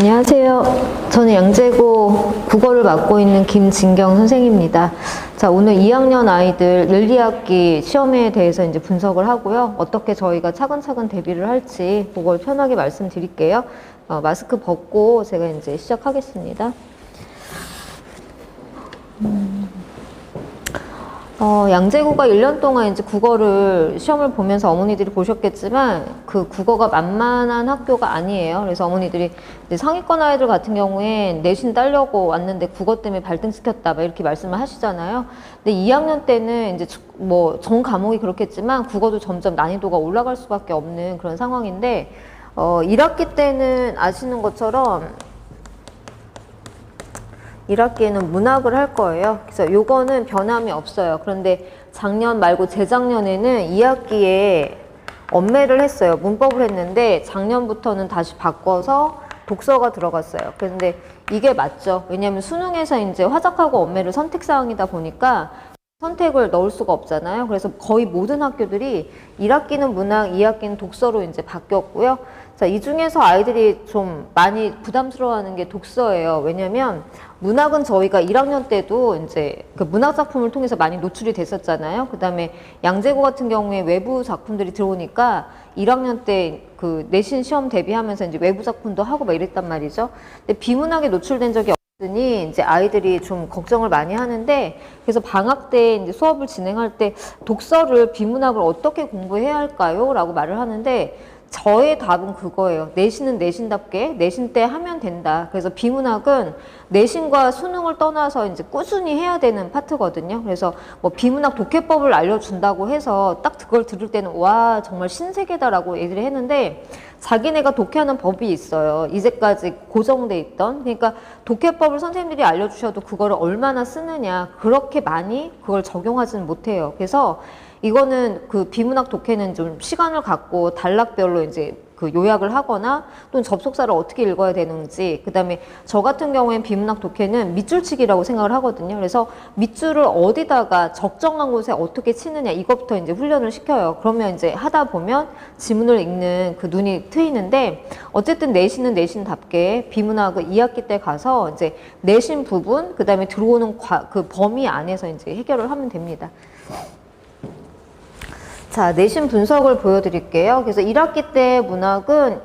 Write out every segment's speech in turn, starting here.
안녕하세요. 저는 양재고 국어를 맡고 있는 김진경 선생입니다. 자, 오늘 2학년 아이들 1, 2학기 시험에 대해서 이제 분석을 하고요. 어떻게 저희가 차근차근 대비를 할지 그걸 편하게 말씀드릴게요. 마스크 벗고 제가 이제 시작하겠습니다. 양재구가 1년 동안 이제 국어를 시험을 보면서 어머니들이 보셨겠지만 그 국어가 만만한 학교가 아니에요. 그래서 어머니들이 이제 상위권 아이들 같은 경우에 내신 따려고 왔는데 국어 때문에 발등시켰다 막 이렇게 말씀을 하시잖아요. 근데 2학년 때는 이제 뭐 전 과목이 그렇겠지만 국어도 점점 난이도가 올라갈 수밖에 없는 그런 상황인데 1학기 때는 아시는 것처럼 1학기에는 문학을 할 거예요. 그래서 요거는 변함이 없어요. 그런데 작년 말고 재작년에는 2학기에 엄매를 했어요. 문법을 했는데 작년부터는 다시 바꿔서 독서가 들어갔어요. 그런데 이게 맞죠. 왜냐하면 수능에서 이제 화작하고 엄매를 선택사항이다 보니까 선택을 넣을 수가 없잖아요. 그래서 거의 모든 학교들이 1학기는 문학, 2학기는 독서로 이제 바뀌었고요. 자, 이 중에서 아이들이 좀 많이 부담스러워하는 게 독서예요. 왜냐면 문학은 저희가 1학년 때도 이제 그 문학 작품을 통해서 많이 노출이 됐었잖아요. 그 다음에 양재고 같은 경우에 외부 작품들이 들어오니까 1학년 때 그 내신 시험 대비하면서 이제 외부 작품도 하고 막 이랬단 말이죠. 근데 비문학에 노출된 적이 없으니 이제 아이들이 좀 걱정을 많이 하는데, 그래서 방학 때 이제 수업을 진행할 때 독서를 비문학을 어떻게 공부해야 할까요? 라고 말을 하는데 저의 답은 그거예요. 내신은 내신답게 내신 때 하면 된다. 그래서 비문학은 내신과 수능을 떠나서 이제 꾸준히 해야 되는 파트거든요. 그래서 뭐 비문학 독해법을 알려준다고 해서 딱 그걸 들을 때는 와 정말 신세계다라고 얘기를 했는데, 자기네가 독해하는 법이 있어요. 이제까지 고정돼 있던. 그러니까 독해법을 선생님들이 알려주셔도 그거를 얼마나 쓰느냐, 그렇게 많이 그걸 적용하지는 못해요. 그래서 이거는 그 비문학 독해는 좀 시간을 갖고 단락별로 이제 그 요약을 하거나 또는 접속사를 어떻게 읽어야 되는지, 그 다음에 저 같은 경우엔 비문학 독해는 밑줄치기라고 생각을 하거든요. 그래서 밑줄을 어디다가 적정한 곳에 어떻게 치느냐, 이것부터 이제 훈련을 시켜요. 그러면 이제 하다 보면 지문을 읽는 그 눈이 트이는데, 어쨌든 내신은 내신답게 비문학을 2학기 때 가서 이제 내신 부분, 그 다음에 들어오는 그 범위 안에서 이제 해결을 하면 됩니다. 자, 내신 분석을 보여드릴게요. 그래서 1학기 때 문학은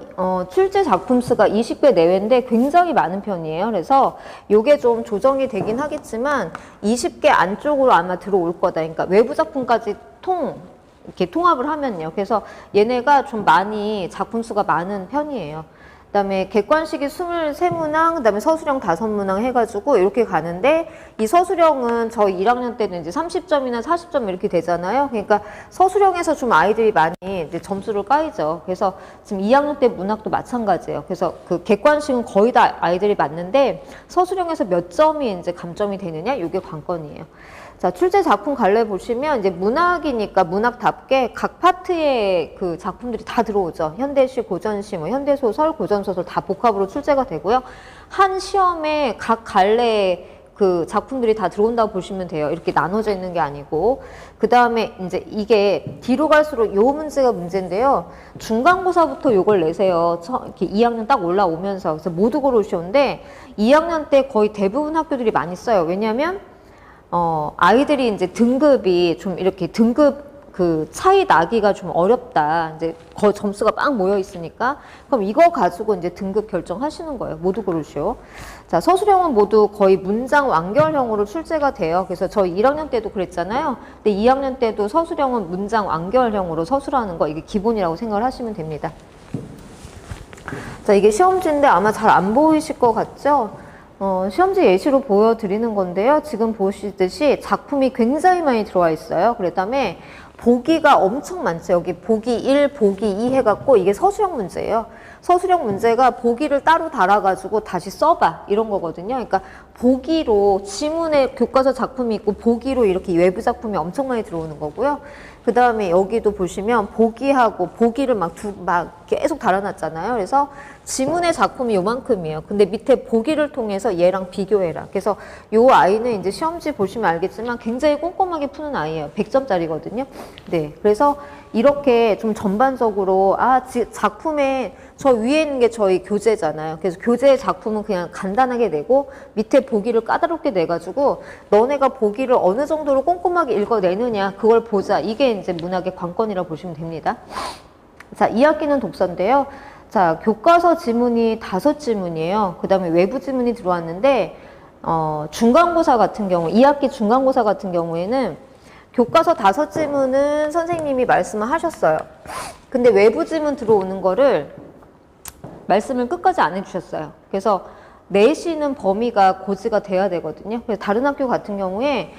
출제 작품 수가 20개 내외인데 굉장히 많은 편이에요. 그래서 요게 좀 조정이 되긴 하겠지만 20개 안쪽으로 아마 들어올 거다. 그러니까 외부 작품까지 이렇게 통합을 하면요. 그래서 얘네가 좀 많이 작품 수가 많은 편이에요. 그 다음에 객관식이 23문항, 그 다음에 서술형 5문항 해가지고 이렇게 가는데, 이 서술형은 저희 1학년 때는 이제 30점이나 40점 이렇게 되잖아요. 그러니까 서술형에서 좀 아이들이 많이 이제 점수를 까이죠. 그래서 지금 2학년 때 문학도 마찬가지예요. 그래서 그 객관식은 거의 다 아이들이 맞는데 서술형에서 몇 점이 이제 감점이 되느냐, 이게 관건이에요. 자, 출제 작품 갈래 보시면 이제 문학이니까 문학답게 각 파트의 그 작품들이 다 들어오죠. 현대시, 고전시, 뭐 현대소설, 고전소설 다 복합으로 출제가 되고요. 한 시험에 각 갈래 그 작품들이 다 들어온다고 보시면 돼요. 이렇게 나눠져 있는 게 아니고. 그 다음에 이제 이게 뒤로 갈수록 요 문제가 문제인데요. 중간고사부터 요걸 내세요. 이렇게 2학년 딱 올라오면서. 그래서 모두 고르시오인데 2학년 때 거의 대부분 학교들이 많이 써요. 왜냐면 아이들이 이제 등급이 좀 이렇게 등급 그 차이 나기가 좀 어렵다. 이제 점수가 막 모여 있으니까. 그럼 이거 가지고 이제 등급 결정하시는 거예요. 모두 고르시오. 자, 서술형은 모두 거의 문장 완결형으로 출제가 돼요. 그래서 저희 1학년 때도 그랬잖아요. 근데 2학년 때도 서술형은 문장 완결형으로 서술하는 거, 이게 기본이라고 생각을 하시면 됩니다. 자, 이게 시험지인데 아마 잘 안 보이실 것 같죠? 시험지 예시로 보여드리는 건데요. 지금 보시듯이 작품이 굉장히 많이 들어와 있어요. 그다음에 보기가 엄청 많죠. 여기 보기 1, 보기 2 해갖고 이게 서술형 문제예요. 서술형 문제가 보기를 따로 달아가지고 다시 써봐, 이런 거거든요. 그러니까 보기로 지문에 교과서 작품이 있고 보기로 이렇게 외부 작품이 엄청 많이 들어오는 거고요. 그 다음에 여기도 보시면 보기하고 보기를 막 계속 달아놨잖아요. 그래서 지문의 작품이 요만큼이에요. 근데 밑에 보기를 통해서 얘랑 비교해라. 그래서 요 아이는 이제 시험지 보시면 알겠지만 굉장히 꼼꼼하게 푸는 아이예요. 100점짜리거든요. 네. 그래서 이렇게 좀 전반적으로 작품에 저 위에 있는 게 저희 교재잖아요. 그래서 교재 작품은 그냥 간단하게 내고 밑에 보기를 까다롭게 내가지고 너네가 보기를 어느 정도로 꼼꼼하게 읽어내느냐 그걸 보자. 이게 이제 문학의 관건이라고 보시면 됩니다. 자, 2학기는 독서인데요. 자, 교과서 지문이 5지문이에요. 그 다음에 외부 지문이 들어왔는데 중간고사 같은 경우 2학기 중간고사 같은 경우에는 교과서 5지문은 선생님이 말씀을 하셨어요. 근데 외부 지문 들어오는 거를 말씀을 끝까지 안 해주셨어요. 그래서 내시는 범위가 고지가 돼야 되거든요. 그래서 다른 학교 같은 경우에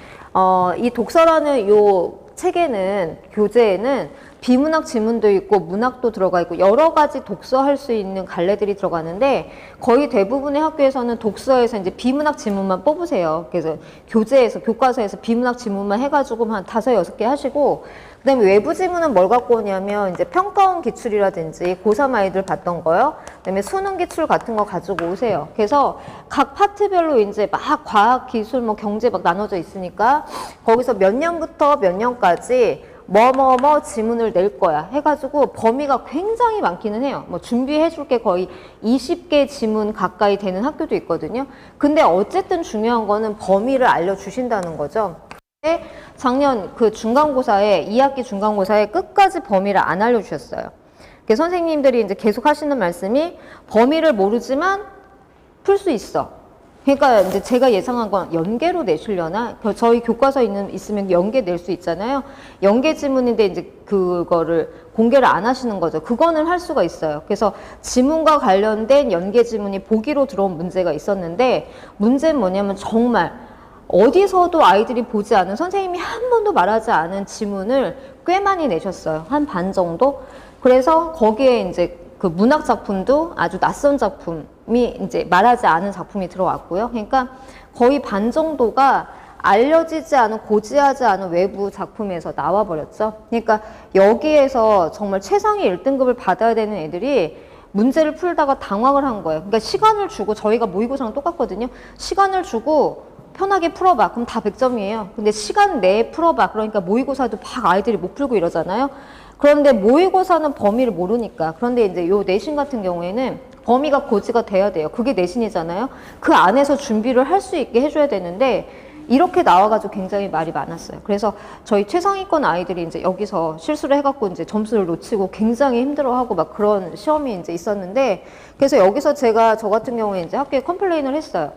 이 독서라는 요 책에는 교재에는 비문학 지문도 있고 문학도 들어가 있고 여러 가지 독서할 수 있는 갈래들이 들어가는데 거의 대부분의 학교에서는 독서에서 이제 비문학 지문만 뽑으세요. 그래서 교재에서 교과서에서 비문학 지문만 해가지고 한 5, 6개 하시고 그다음에 외부 지문은 뭘 갖고 오냐면 이제 평가원 기출이라든지 고3 아이들 봤던 거요. 그다음에 수능 기출 같은 거 가지고 오세요. 그래서 각 파트별로 이제 막 과학, 기술, 뭐 경제 막 나눠져 있으니까 거기서 몇 년부터 몇 년까지 뭐뭐뭐 지문을 낼 거야 해가지고 범위가 굉장히 많기는 해요. 뭐 준비해 줄 게 거의 20개 지문 가까이 되는 학교도 있거든요. 근데 어쨌든 중요한 거는 범위를 알려주신다는 거죠. 근데 작년 그 중간고사에 2학기 중간고사에 끝까지 범위를 안 알려주셨어요. 그래서 선생님들이 이제 계속 하시는 말씀이 범위를 모르지만 풀 수 있어. 그러니까 이제 제가 예상한 건 연계로 내시려나? 저희 교과서 있으면 연계 낼 수 있잖아요. 연계 지문인데 이제 그거를 공개를 안 하시는 거죠. 그거는 할 수가 있어요. 그래서 지문과 관련된 연계 지문이 보기로 들어온 문제가 있었는데 문제는 뭐냐면 정말 어디서도 아이들이 보지 않은 선생님이 한 번도 말하지 않은 지문을 꽤 많이 내셨어요. 한 반 정도? 그래서 거기에 이제 그 문학 작품도 아주 낯선 작품이 이제 말하지 않은 작품이 들어왔고요. 그러니까 거의 반 정도가 알려지지 않은 고지하지 않은 외부 작품에서 나와버렸죠. 그러니까 여기에서 정말 최상위 1등급을 받아야 되는 애들이 문제를 풀다가 당황을 한 거예요. 그러니까 시간을 주고 저희가 모의고사랑 똑같거든요. 시간을 주고 편하게 풀어봐. 그럼 다 100점이에요. 근데 시간 내에 풀어봐. 그러니까 모의고사도 막 아이들이 못 풀고 이러잖아요. 그런데 모의고사는 범위를 모르니까. 그런데 이제 요 내신 같은 경우에는 범위가 고지가 돼야 돼요. 그게 내신이잖아요. 그 안에서 준비를 할 수 있게 해줘야 되는데 이렇게 나와가지고 굉장히 말이 많았어요. 그래서 저희 최상위권 아이들이 이제 여기서 실수를 해갖고 이제 점수를 놓치고 굉장히 힘들어하고 막 그런 시험이 이제 있었는데 그래서 여기서 제가 저 같은 경우에 이제 학교에 컴플레인을 했어요.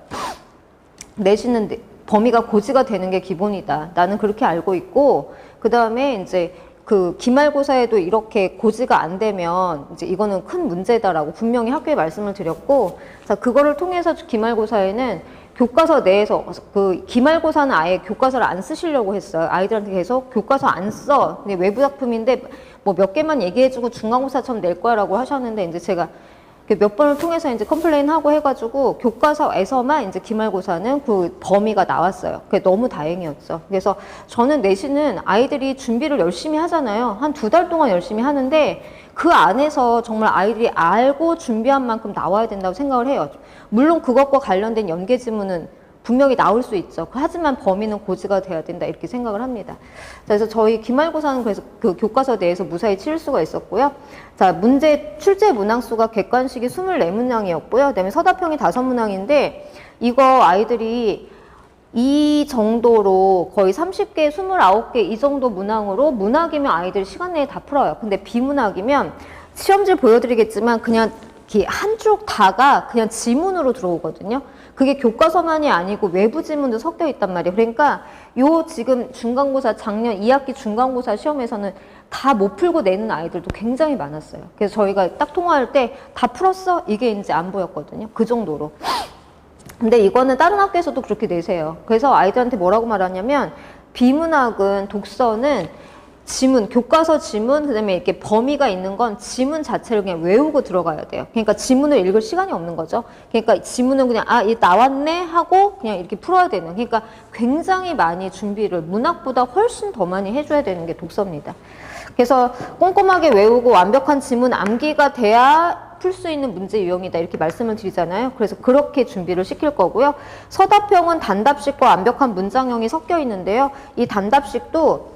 내신은 범위가 고지가 되는 게 기본이다. 나는 그렇게 알고 있고 그 다음에 이제 그 기말고사에도 이렇게 고지가 안 되면 이제 이거는 큰 문제다라고 분명히 학교에 말씀을 드렸고 자 그거를 통해서 기말고사에는 교과서 내에서 그 기말고사는 아예 교과서를 안 쓰시려고 했어요. 아이들한테 계속 교과서 안 써. 근데 외부 작품인데 뭐 몇 개만 얘기해주고 중간고사처럼 낼 거야라고 하셨는데 이제 제가 몇 번을 통해서 이제 컴플레인하고 해가지고 교과서에서만 이제 기말고사는 그 범위가 나왔어요. 그게 너무 다행이었죠. 그래서 저는 내신은 아이들이 준비를 열심히 하잖아요. 한 2달 동안 열심히 하는데 그 안에서 정말 아이들이 알고 준비한 만큼 나와야 된다고 생각을 해요. 물론 그것과 관련된 연계 지문은 분명히 나올 수 있죠. 하지만 범위는 고지가 돼야 된다 이렇게 생각을 합니다. 그래서 저희 기말고사는 그래서 그 교과서 내에서 무사히 치를 수가 있었고요. 자 문제 출제 문항수가 객관식이 24문항이었고요. 그다음에 서답형이 5문항인데 이거 아이들이 이 정도로 거의 30개, 29개 이 정도 문항으로 문학이면 아이들이 시간 내에 다 풀어요. 근데 비문학이면 시험지 보여드리겠지만 그냥 한 쭉 다가 그냥 지문으로 들어오거든요. 그게 교과서만이 아니고 외부 지문도 섞여 있단 말이에요. 그러니까 요 지금 중간고사 작년 2학기 중간고사 시험에서는 다 못 풀고 내는 아이들도 굉장히 많았어요. 그래서 저희가 딱 통화할 때 다 풀었어? 이게 이제 안 보였거든요. 그 정도로. 근데 이거는 다른 학교에서도 그렇게 내세요. 그래서 아이들한테 뭐라고 말하냐면 비문학은 독서는 지문, 교과서 지문, 그 다음에 이렇게 범위가 있는 건 지문 자체를 그냥 외우고 들어가야 돼요. 그러니까 지문을 읽을 시간이 없는 거죠. 그러니까 지문은 그냥, 얘 나왔네? 하고 그냥 이렇게 풀어야 되는. 그러니까 굉장히 많이 준비를 문학보다 훨씬 더 많이 해줘야 되는 게 독서입니다. 그래서 꼼꼼하게 외우고 완벽한 지문 암기가 돼야 풀 수 있는 문제 유형이다 이렇게 말씀을 드리잖아요. 그래서 그렇게 준비를 시킬 거고요. 서답형은 단답식과 완벽한 문장형이 섞여 있는데요. 이 단답식도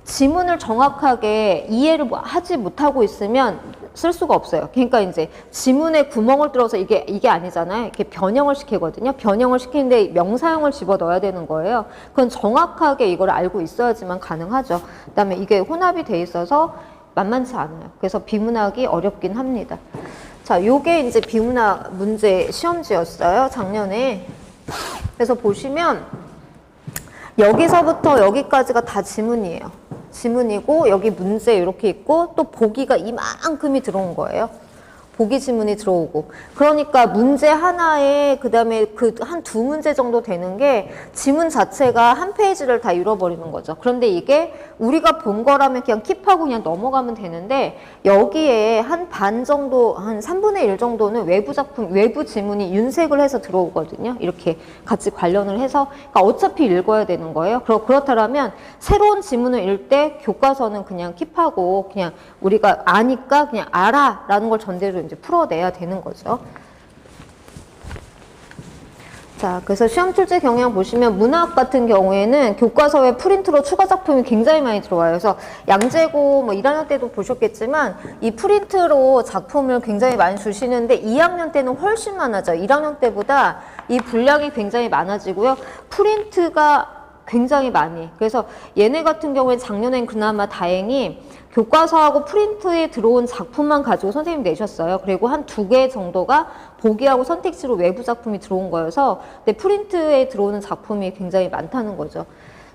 지문을 정확하게 이해를 하지 못하고 있으면 쓸 수가 없어요. 그러니까 이제 지문에 구멍을 뚫어서 이게 아니잖아요. 이렇게 변형을 시키거든요. 변형을 시키는데 명사형을 집어 넣어야 되는 거예요. 그건 정확하게 이걸 알고 있어야지만 가능하죠. 그다음에 이게 혼합이 돼 있어서 만만치 않아요. 그래서 비문학이 어렵긴 합니다. 자, 요게 이제 비문학 문제 시험지였어요. 작년에. 그래서 보시면 여기서부터 여기까지가 다 지문이에요. 지문이고 여기 문제 이렇게 있고 또 보기가 이만큼이 들어온 거예요. 보기 지문이 들어오고. 그러니까 문제 하나에 그다음에 그 한 두 문제 정도 되는 게 지문 자체가 한 페이지를 다 잃어버리는 거죠. 그런데 이게 우리가 본 거라면 그냥 킵하고 그냥 넘어가면 되는데 여기에 한 반 정도, 한 3분의 1 정도는 외부 작품, 외부 지문이 윤색을 해서 들어오거든요. 이렇게 같이 관련을 해서. 그러니까 어차피 읽어야 되는 거예요. 그렇다면 새로운 지문을 읽을 때 교과서는 그냥 킵하고 그냥 우리가 아니까 그냥 알아 라는 걸 전제로 이제 풀어내야 되는 거죠. 자, 그래서 시험 출제 경향 보시면 문학 같은 경우에는 교과서에 프린트로 추가 작품이 굉장히 많이 들어와요. 그래서 양재고 뭐 1학년 때도 보셨겠지만 이 프린트로 작품을 굉장히 많이 주시는데 2학년 때는 훨씬 많아져. 1학년 때보다 이 분량이 굉장히 많아지고요. 프린트가 굉장히 많이. 그래서 얘네 같은 경우에 작년엔 그나마 다행히 교과서하고 프린트에 들어온 작품만 가지고 선생님이 내셨어요. 그리고 한 2개 정도가 보기하고 선택지로 외부 작품이 들어온 거여서 근데 프린트에 들어오는 작품이 굉장히 많다는 거죠.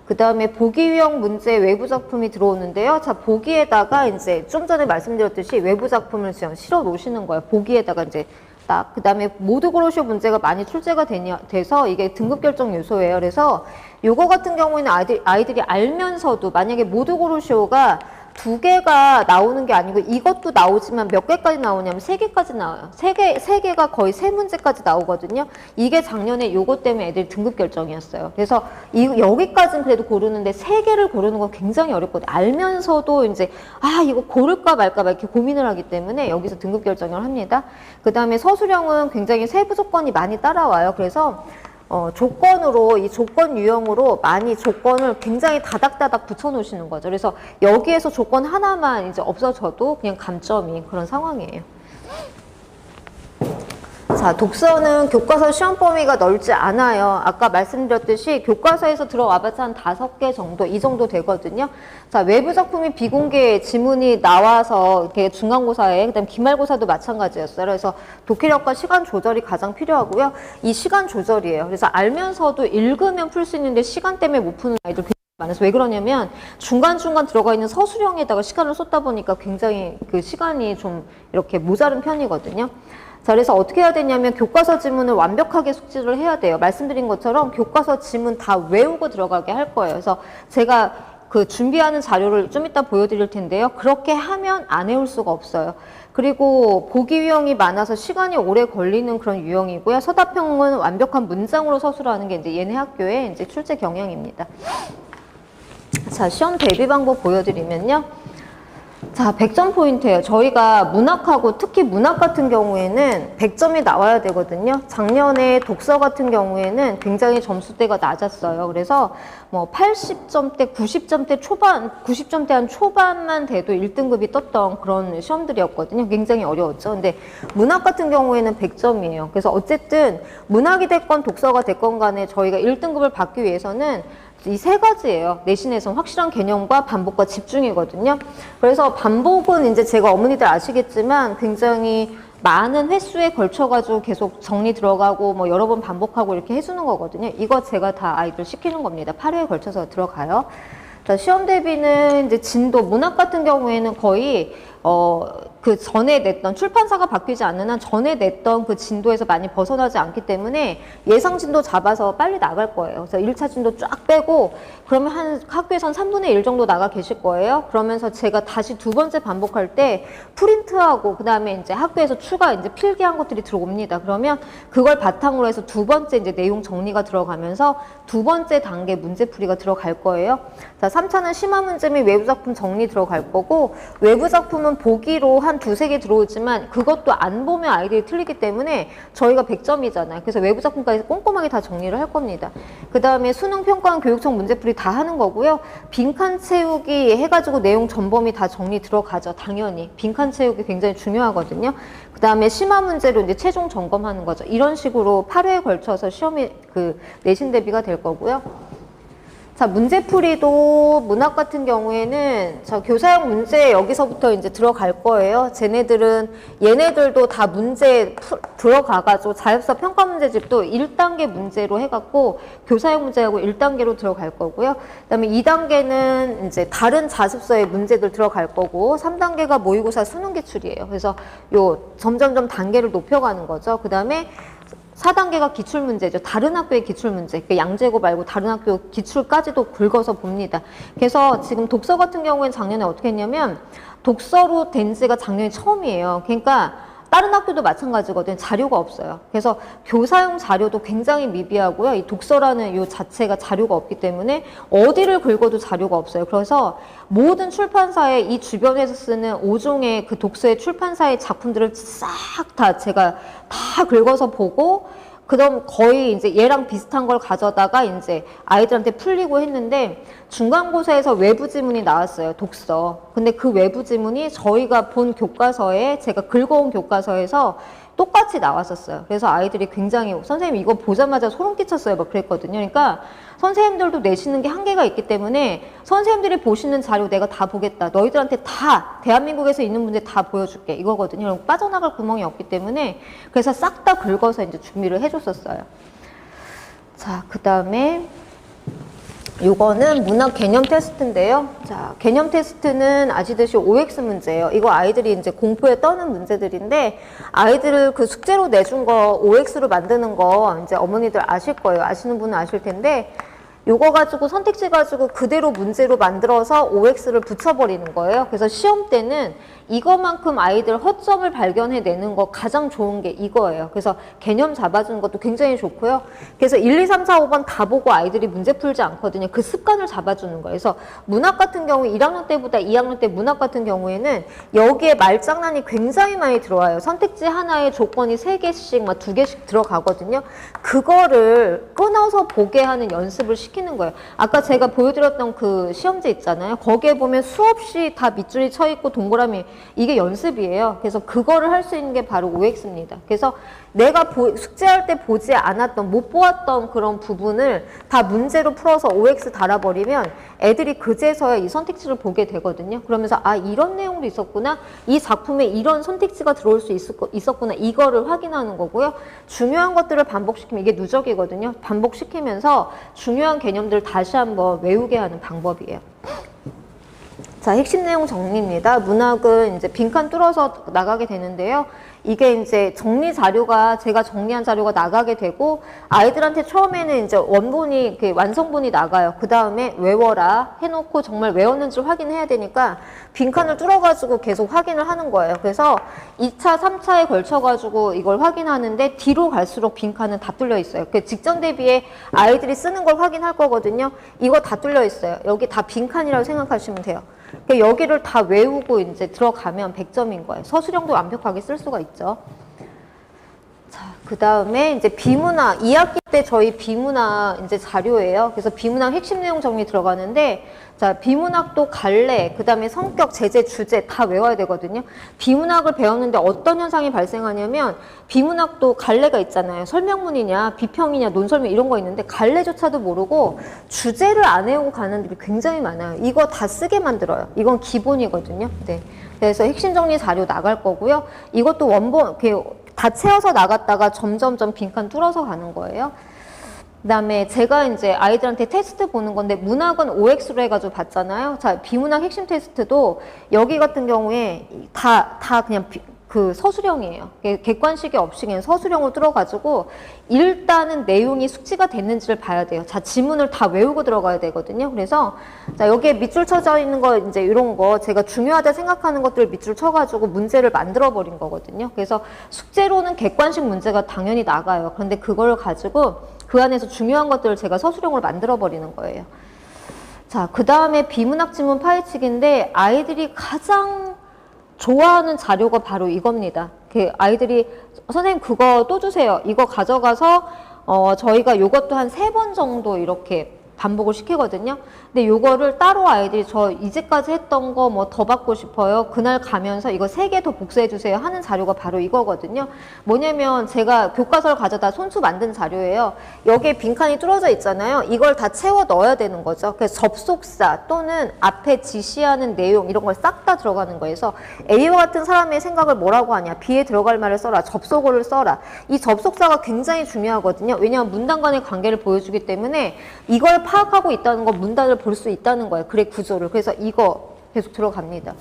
그 다음에 보기 유형 문제 외부 작품이 들어오는데요. 자, 보기에다가 이제 좀 전에 말씀드렸듯이 외부 작품을 지금 실어 놓으시는 거예요. 보기에다가 이제 딱. 그 다음에 모두 고르시오 문제가 많이 출제가 돼서 이게 등급 결정 요소예요. 그래서 요거 같은 경우에는 아이들이 알면서도 만약에 모두 고르시오가 2개가 나오는 게 아니고 이것도 나오지만 몇 개까지 나오냐면 3개까지 나와요. 3개가 거의 3문제까지 나오거든요. 이게 작년에 요거 때문에 애들이 등급 결정이었어요. 그래서 여기까지는 그래도 고르는데 3개를 고르는 건 굉장히 어렵거든요. 알면서도 이제 이거 고를까 말까 막 이렇게 고민을 하기 때문에 여기서 등급 결정을 합니다. 그 다음에 서술형은 굉장히 세부 조건이 많이 따라와요. 그래서 조건으로, 이 조건 유형으로 많이 조건을 굉장히 다닥다닥 붙여 놓으시는 거죠. 그래서 여기에서 조건 하나만 이제 없어져도 그냥 감점인 그런 상황이에요. 자, 독서는 교과서 시험 범위가 넓지 않아요. 아까 말씀드렸듯이 교과서에서 들어와봤자 한 5개 정도, 이 정도 되거든요. 자, 외부 작품이 비공개 지문이 나와서 이렇게 중간고사에, 그다음 기말고사도 마찬가지였어요. 그래서 독해력과 시간 조절이 가장 필요하고요. 이 시간 조절이에요. 그래서 알면서도 읽으면 풀 수 있는데 시간 때문에 못 푸는 아이들 굉장히 많아서 왜 그러냐면 중간중간 들어가 있는 서술형에다가 시간을 쏟다 보니까 굉장히 그 시간이 좀 이렇게 모자른 편이거든요. 자, 그래서 어떻게 해야 되냐면 교과서 지문을 완벽하게 숙지를 해야 돼요. 말씀드린 것처럼 교과서 지문 다 외우고 들어가게 할 거예요. 그래서 제가 그 준비하는 자료를 좀 이따 보여드릴 텐데요. 그렇게 하면 안 외울 수가 없어요. 그리고 보기 유형이 많아서 시간이 오래 걸리는 그런 유형이고요. 서답형은 완벽한 문장으로 서술하는 게 이제 얘네 학교의 이제 출제 경향입니다. 자, 시험 대비 방법 보여드리면요. 자, 100점 포인트예요. 저희가 문학하고 특히 문학 같은 경우에는 100점이 나와야 되거든요. 작년에 독서 같은 경우에는 굉장히 점수대가 낮았어요. 그래서 뭐 80점대, 90점대 초반, 90점대 한 초반만 돼도 1등급이 떴던 그런 시험들이었거든요. 굉장히 어려웠죠. 근데 문학 같은 경우에는 100점이에요. 그래서 어쨌든 문학이 됐건 독서가 됐건 간에 저희가 1등급을 받기 위해서는 이 3가지예요. 내신에서 확실한 개념과 반복과 집중이거든요. 그래서 반복은 이제 제가 어머니들 아시겠지만 굉장히 많은 횟수에 걸쳐가지고 계속 정리 들어가고 뭐 여러 번 반복하고 이렇게 해주는 거거든요. 이거 제가 다 아이들 시키는 겁니다. 8회에 걸쳐서 들어가요. 자, 시험 대비는 이제 진도, 문학 같은 경우에는 거의 그 전에 냈던, 출판사가 바뀌지 않는 한 전에 냈던 그 진도에서 많이 벗어나지 않기 때문에 예상 진도 잡아서 빨리 나갈 거예요. 그래서 1차 진도 쫙 빼고 그러면 한 학교에선 3분의 1 정도 나가 계실 거예요. 그러면서 제가 다시 2번째 반복할 때 프린트하고 그 다음에 이제 학교에서 추가 이제 필기한 것들이 들어옵니다. 그러면 그걸 바탕으로 해서 2번째 이제 내용 정리가 들어가면서 2번째 단계 문제풀이가 들어갈 거예요. 자, 3차는 심화 문제 및 외부 작품 정리 들어갈 거고 외부 작품은 보기로 한 한 두세 개 들어오지만 그것도 안 보면 아이들이 틀리기 때문에 저희가 100점이잖아요. 그래서 외부 작품까지 꼼꼼하게 다 정리를 할 겁니다. 그 다음에 수능 평가원 교육청 문제풀이 다 하는 거고요. 빈칸 채우기 해가지고 내용 전범위 다 정리 들어가죠. 당연히. 빈칸 채우기 굉장히 중요하거든요. 그 다음에 심화 문제로 이제 최종 점검하는 거죠. 이런 식으로 8회에 걸쳐서 시험이 내신 대비가 될 거고요. 자, 문제풀이도 문학 같은 경우에는 교사형 문제 여기서부터 이제 들어갈 거예요. 얘네들도 다 문제 들어가가지고 자습서 평가 문제집도 1단계 문제로 해갖고 교사형 문제하고 1단계로 들어갈 거고요. 그 다음에 2단계는 이제 다른 자습서의 문제들 들어갈 거고 3단계가 모의고사 수능 기출이에요. 그래서 점점점 단계를 높여가는 거죠. 그 다음에 4단계가 기출문제죠. 다른 학교의 기출문제. 그러니까 양재고 말고 다른 학교 기출까지도 긁어서 봅니다. 그래서 지금 독서 같은 경우에는 작년에 어떻게 했냐면 독서로 된 지가 작년이 처음이에요. 그러니까 다른 학교도 마찬가지거든요. 자료가 없어요. 그래서 교사용 자료도 굉장히 미비하고요. 이 독서라는 요 자체가 자료가 없기 때문에 어디를 긁어도 자료가 없어요. 그래서 모든 출판사에 이 주변에서 쓰는 5종의 그 독서의 출판사의 작품들을 싹 다 제가 다 긁어서 보고 그다음 거의 이제 얘랑 비슷한 걸 가져다가 이제 아이들한테 풀리고 했는데 중간고사에서 외부 지문이 나왔어요. 독서. 근데 그 외부 지문이 저희가 본 교과서에 제가 긁어온 교과서에서 똑같이 나왔었어요. 그래서 아이들이 굉장히 선생님 이거 보자마자 소름 끼쳤어요. 막 그랬거든요. 그러니까 선생님들도 내시는 게 한계가 있기 때문에 선생님들이 보시는 자료 내가 다 보겠다. 너희들한테 다 대한민국에서 있는 문제 다 보여줄게. 이거거든요. 그럼 빠져나갈 구멍이 없기 때문에 그래서 싹 다 긁어서 이제 준비를 해줬었어요. 자, 그 다음에 요거는 문학 개념 테스트인데요. 자, 개념 테스트는 아시듯이 OX 문제예요. 이거 아이들이 이제 공포에 떠는 문제들인데 아이들을 그 숙제로 내준 거 OX로 만드는 거 이제 어머니들 아실 거예요. 아시는 분은 아실 텐데 요거 가지고 선택지 가지고 그대로 문제로 만들어서 OX를 붙여버리는 거예요. 그래서 시험 때는 이거만큼 아이들 허점을 발견해내는 거 가장 좋은 게 이거예요. 그래서 개념 잡아주는 것도 굉장히 좋고요. 그래서 1, 2, 3, 4, 5번 다 보고 아이들이 문제 풀지 않거든요. 그 습관을 잡아주는 거예요. 그래서 문학 같은 경우 1학년 때보다 2학년 때 문학 같은 경우에는 여기에 말장난이 굉장히 많이 들어와요. 선택지 하나에 조건이 3개씩 막 2개씩 들어가거든요. 그거를 끊어서 보게 하는 연습을 시키는 거예요. 아까 제가 보여드렸던 그 시험지 있잖아요. 거기에 보면 수없이 다 밑줄이 쳐 있고 동그라미 이게 연습이에요. 그래서 그거를 할 수 있는 게 바로 OX입니다. 그래서 내가 숙제할 때 보지 않았던 못 보았던 그런 부분을 다 문제로 풀어서 OX 달아버리면 애들이 그제서야 이 선택지를 보게 되거든요. 그러면서 아 이런 내용도 있었구나. 이 작품에 이런 선택지가 들어올 수 있었구나. 이거를 확인하는 거고요. 중요한 것들을 반복시키면 이게 누적이거든요. 반복시키면서 중요한 개념들을 다시 한번 외우게 하는 방법이에요. 자, 핵심 내용 정리입니다. 문학은 이제 빈칸 뚫어서 나가게 되는데요. 이게 이제 정리 자료가 제가 정리한 자료가 나가게 되고 아이들한테 처음에는 이제 원본이 완성본이 나가요. 그 다음에 외워라 해놓고 정말 외웠는지 확인해야 되니까 빈칸을 뚫어가지고 계속 확인을 하는 거예요. 그래서 2차, 3차에 걸쳐가지고 이걸 확인하는데 뒤로 갈수록 빈칸은 다 뚫려 있어요. 그 직전 대비에 아이들이 쓰는 걸 확인할 거거든요. 이거 다 뚫려 있어요. 여기 다 빈칸이라고 생각하시면 돼요. 여기를 다 외우고 이제 들어가면 100점인 거예요. 서술형도 완벽하게 쓸 수가 있죠. 자, 그 다음에 이제 비문학, 2학기 때 저희 비문학 이제 자료예요. 그래서 비문학 핵심 내용 정리 들어가는데, 자, 비문학도 갈래, 그 다음에 성격, 제재, 주제 다 외워야 되거든요. 비문학을 배웠는데 어떤 현상이 발생하냐면, 비문학도 갈래가 있잖아요. 설명문이냐, 비평이냐, 논설명 이런 거 있는데, 갈래조차도 모르고 주제를 안 외우고 가는 분들이 굉장히 많아요. 이거 다 쓰게 만들어요. 이건 기본이거든요. 네. 그래서 핵심 정리 자료 나갈 거고요. 이것도 원본, 다 채워서 나갔다가 점점점 빈칸 뚫어서 가는 거예요. 그 다음에 제가 이제 아이들한테 테스트 보는 건데 문학은 OX로 해가지고 봤잖아요. 자, 비문학 핵심 테스트도 여기 같은 경우에 다 그냥 그 서술형이에요. 객관식이 없이 그냥 서술형으로 뚫어가지고 일단은 내용이 숙지가 됐는지를 봐야 돼요. 자, 지문을 다 외우고 들어가야 되거든요. 그래서 자, 여기에 밑줄 쳐져 있는 거 이제 이런 거 제가 중요하다 생각하는 것들을 밑줄 쳐가지고 문제를 만들어 버린 거거든요. 그래서 숙제로는 객관식 문제가 당연히 나가요. 그런데 그걸 가지고 그 안에서 중요한 것들을 제가 서술형으로 만들어 버리는 거예요. 자, 그 다음에 비문학 지문 파헤치기인데 아이들이 가장 좋아하는 자료가 바로 이겁니다. 그 아이들이 선생님 그거 또 주세요. 이거 가져가서 저희가 요것도 한 3번 정도 이렇게 반복을 시키거든요. 근데 요거를 따로 아이들이 저 이제까지 했던 거 뭐 더 받고 싶어요. 그날 가면서 이거 3개 더 복사해 주세요 하는 자료가 바로 이거거든요. 뭐냐면 제가 교과서를 가져다 손수 만든 자료예요. 여기에 빈칸이 뚫어져 있잖아요. 이걸 다 채워 넣어야 되는 거죠. 그래서 접속사 또는 앞에 지시하는 내용 이런 걸 싹 다 들어가는 거예요. 그래서 A와 같은 사람의 생각을 뭐라고 하냐. B에 들어갈 말을 써라. 접속어를 써라. 이 접속사가 굉장히 중요하거든요. 왜냐하면 문단 간의 관계를 보여주기 때문에 이걸 파악하고 있다는 건 문단을 볼 수 있다는 거예요. 글의 구조를. 그래서 이거 계속 들어갑니다.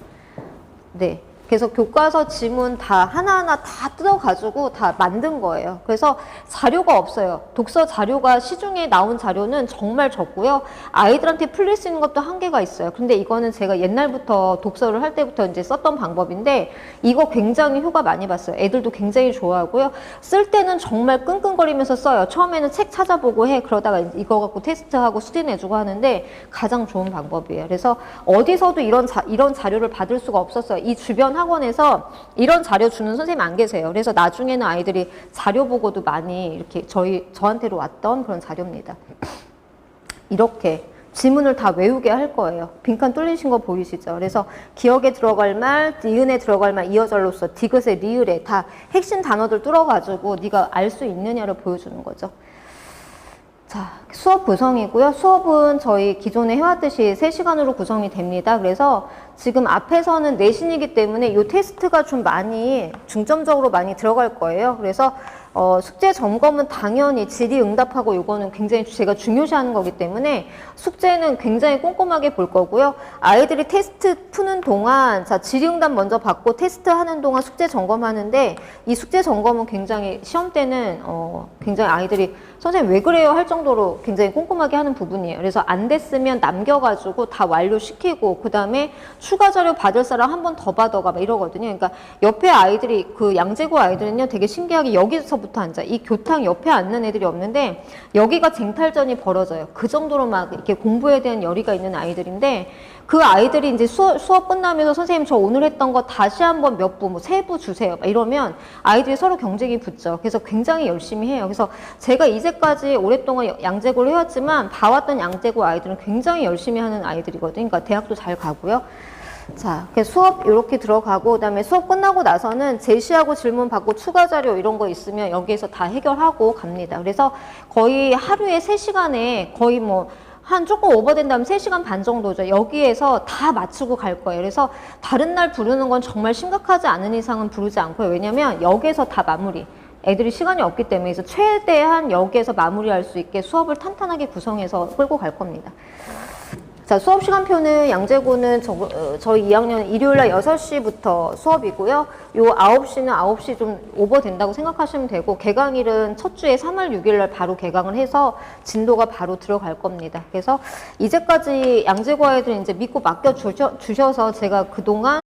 네. 그래서 교과서 지문 다 하나하나 다 뜯어가지고 다 만든 거예요. 그래서 자료가 없어요. 독서 자료가 시중에 나온 자료는 정말 적고요. 아이들한테 풀릴 수 있는 것도 한계가 있어요. 근데 이거는 제가 옛날부터 독서를 할 때부터 이제 썼던 방법인데 이거 굉장히 효과 많이 봤어요. 애들도 굉장히 좋아하고요. 쓸 때는 정말 끙끙거리면서 써요. 처음에는 책 찾아보고 해. 그러다가 이거 갖고 테스트하고 수제 내주고 하는데 가장 좋은 방법이에요. 그래서 어디서도 이런 자료를 받을 수가 없었어요. 이 주변 학원에서 이런 자료 주는 선생님 안 계세요. 그래서 나중에는 아이들이 자료 보고도 많이 이렇게 저한테로 왔던 그런 자료입니다. 이렇게 지문을 다 외우게 할 거예요. 빈칸 뚫리신 거 보이시죠? 그래서 기억에 들어갈 말, 니은에 들어갈 말, 이어절로서, 디귿에, 리을에 다 핵심 단어들 뚫어가지고 네가 알 수 있느냐를 보여주는 거죠. 자, 수업 구성이고요. 수업은 저희 기존에 해왔듯이 3시간으로 구성이 됩니다. 그래서 지금 앞에서는 내신이기 때문에 이 테스트가 좀 많이 중점적으로 많이 들어갈 거예요. 그래서 숙제 점검은 당연히 질의응답하고 요거는 굉장히 제가 중요시하는 거기 때문에 숙제는 굉장히 꼼꼼하게 볼 거고요. 아이들이 테스트 푸는 동안 자 질의응답 먼저 받고 테스트 하는 동안 숙제 점검하는데 이 숙제 점검은 굉장히 시험 때는 굉장히 아이들이 선생님 왜 그래요 할 정도로 굉장히 꼼꼼하게 하는 부분이에요. 그래서 안 됐으면 남겨가지고 다 완료시키고 그 다음에 추가 자료 받을 사람 한 번 더 받아가 막 이러거든요. 그러니까 옆에 아이들이 그 양재고 아이들은요 되게 신기하게 여기서부터 앉아. 이 교탁 옆에 앉는 애들이 없는데 여기가 쟁탈전이 벌어져요. 그 정도로 막 이렇게 공부에 대한 열의가 있는 아이들인데 그 아이들이 이제 수업 끝나면서 선생님 저 오늘 했던 거 다시 한번 몇 부, 뭐 3부 주세요. 막 이러면 아이들이 서로 경쟁이 붙죠. 그래서 굉장히 열심히 해요. 그래서 제가 이제까지 오랫동안 양재고를 해왔지만 봐왔던 양재고 아이들은 굉장히 열심히 하는 아이들이거든요. 그러니까 대학도 잘 가고요. 자, 수업 이렇게 들어가고 그다음에 수업 끝나고 나서는 제시하고 질문 받고 추가 자료 이런 거 있으면 여기에서 다 해결하고 갑니다. 그래서 거의 하루에 3시간에 거의 뭐 한 조금 오버된다면 3시간 반 정도죠. 여기에서 다 맞추고 갈 거예요. 그래서 다른 날 부르는 건 정말 심각하지 않은 이상은 부르지 않고요. 왜냐면 여기에서 다 마무리. 애들이 시간이 없기 때문에 그래서 최대한 여기에서 마무리할 수 있게 수업을 탄탄하게 구성해서 끌고 갈 겁니다. 자, 수업 시간표는 양재고는 저희 2학년 일요일날 6시부터 수업이고요. 요 9시는 9시 좀 오버된다고 생각하시면 되고 개강일은 첫 주에 3월 6일날 바로 개강을 해서 진도가 바로 들어갈 겁니다. 그래서 이제까지 양재고 아이들 이제 믿고 맡겨 주셔서 제가 그동안